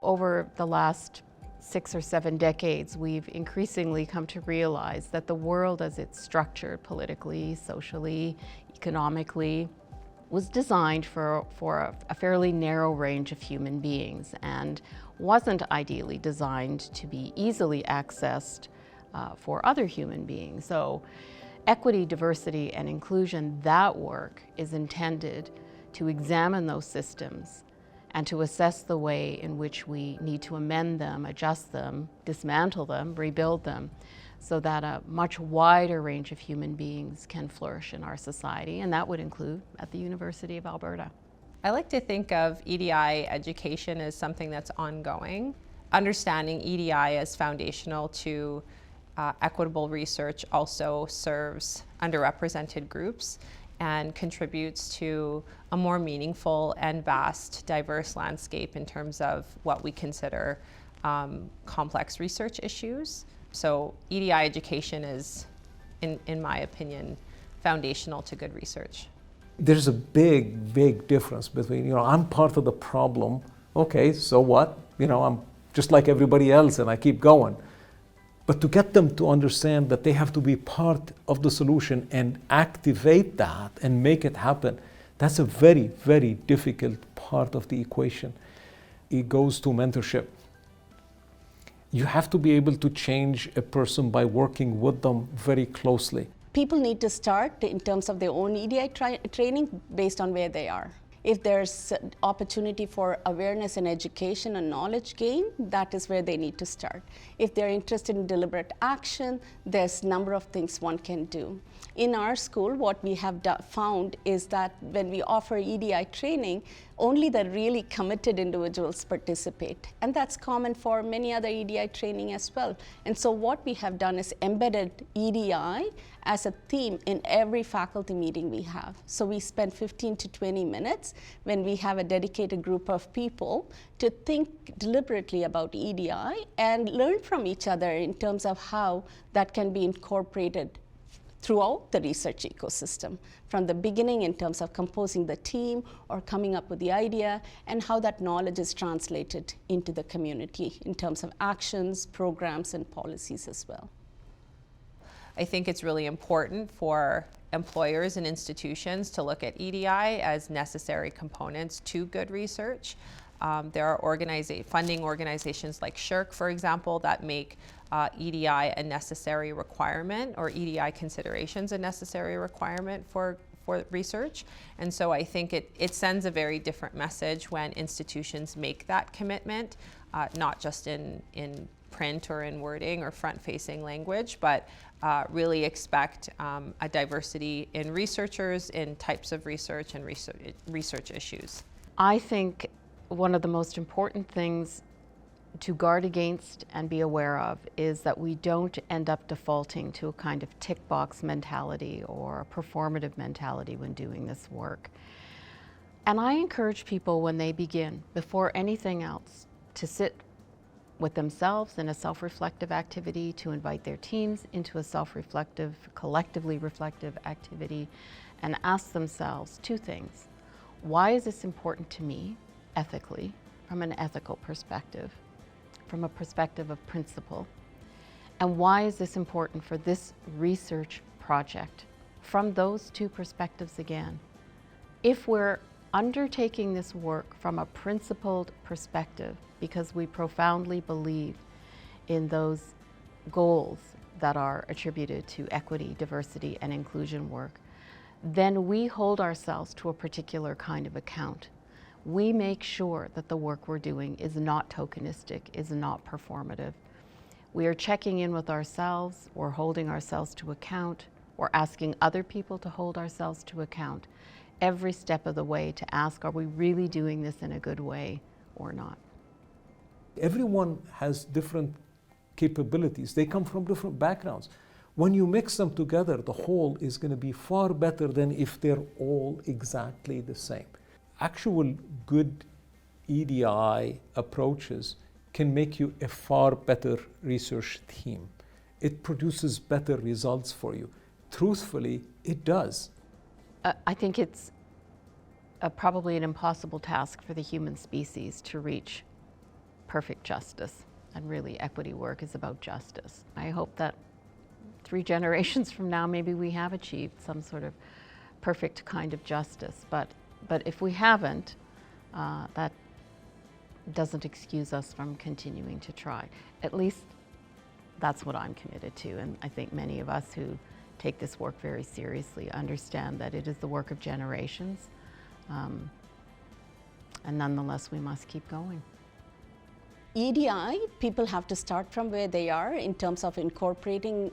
over the last 6 or 7 decades, we've increasingly come to realize that the world as it's structured politically, socially, economically, was designed for a fairly narrow range of human beings and wasn't ideally designed to be easily accessed for other human beings. So equity, diversity, and inclusion, that work is intended to examine those systems and to assess the way in which we need to amend them, adjust them, dismantle them, rebuild them, so that a much wider range of human beings can flourish in our society, and that would include at the University of Alberta. I like to think of EDI education as something that's ongoing. Understanding EDI as foundational to equitable research also serves underrepresented groups and contributes to a more meaningful and vast, diverse landscape in terms of what we consider complex research issues. So EDI education is, in my opinion, foundational to good research. There's a big difference between, I'm part of the problem, okay, so what? I'm just like everybody else and I keep going. But to get them to understand that they have to be part of the solution and activate that and make it happen, that's a very difficult part of the equation. It goes to mentorship. You have to be able to change a person by working with them very closely. People need to start in terms of their own EDI training based on where they are. If there's opportunity for awareness and education and knowledge gain, that is where they need to start. If they're interested in deliberate action, there's a number of things one can do. In our school, what we have found is that when we offer EDI training, only the really committed individuals participate. And that's common for many other EDI training as well. And so what we have done is embedded EDI as a theme in every faculty meeting we have. So we spend 15 to 20 minutes when we have a dedicated group of people to think deliberately about EDI and learn from each other in terms of how that can be incorporated throughout the research ecosystem, from the beginning in terms of composing the team or coming up with the idea, and how that knowledge is translated into the community in terms of actions, programs, and policies as well. I think it's really important for employers and institutions to look at EDI as necessary components to good research. There are funding organizations like SSHRC, for example, that make EDI a necessary requirement, or EDI considerations a necessary requirement for research. And so I think it sends a very different message when institutions make that commitment, not just in print or in wording or front-facing language, but really expect a diversity in researchers, in types of research, and research issues. I think one of the most important things to guard against and be aware of is that we don't end up defaulting to a kind of tick box mentality or a performative mentality when doing this work. And I encourage people when they begin, before anything else, to sit with themselves in a self-reflective activity, to invite their teams into a self-reflective, collectively reflective activity, and ask themselves 2 things. Why is this important to me, ethically, from an ethical perspective, from a perspective of principle? And why is this important for this research project? From those 2 perspectives again. If we're undertaking this work from a principled perspective, because we profoundly believe in those goals that are attributed to equity, diversity, and inclusion work, then we hold ourselves to a particular kind of account. We make sure that the work we're doing is not tokenistic, is not performative. We are checking in with ourselves, we're holding ourselves to account, we're asking other people to hold ourselves to account every step of the way to ask, are we really doing this in a good way or not? Everyone has different capabilities. They come from different backgrounds. When you mix them together, the whole is going to be far better than if they're all exactly the same. Actual good EDI approaches can make you a far better research team. It produces better results for you. Truthfully, it does. I think it's probably an impossible task for the human species to reach perfect justice. And really, equity work is about justice. I hope that 3 generations from now, maybe we have achieved some sort of perfect kind of justice. But if we haven't, that doesn't excuse us from continuing to try. At least that's what I'm committed to. And I think many of us who take this work very seriously understand that it is the work of generations. And nonetheless, we must keep going. EDI, people have to start from where they are in terms of incorporating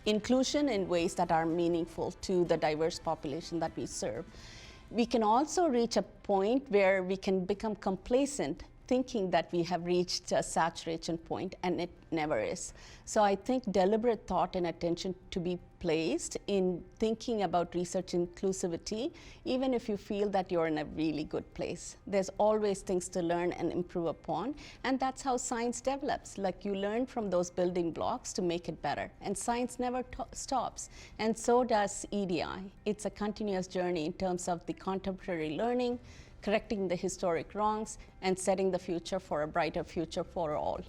inclusion in ways that are meaningful to the diverse population that we serve. We can also reach a point where we can become complacent, thinking that we have reached a saturation point, and it never is. So I think deliberate thought and attention to be placed in thinking about research inclusivity, even if you feel that you're in a really good place. There's always things to learn and improve upon, and that's how science develops. Like, you learn from those building blocks to make it better, and science never stops, and so does EDI. It's a continuous journey in terms of the contemporary learning, correcting the historic wrongs, and setting the future for a brighter future for all.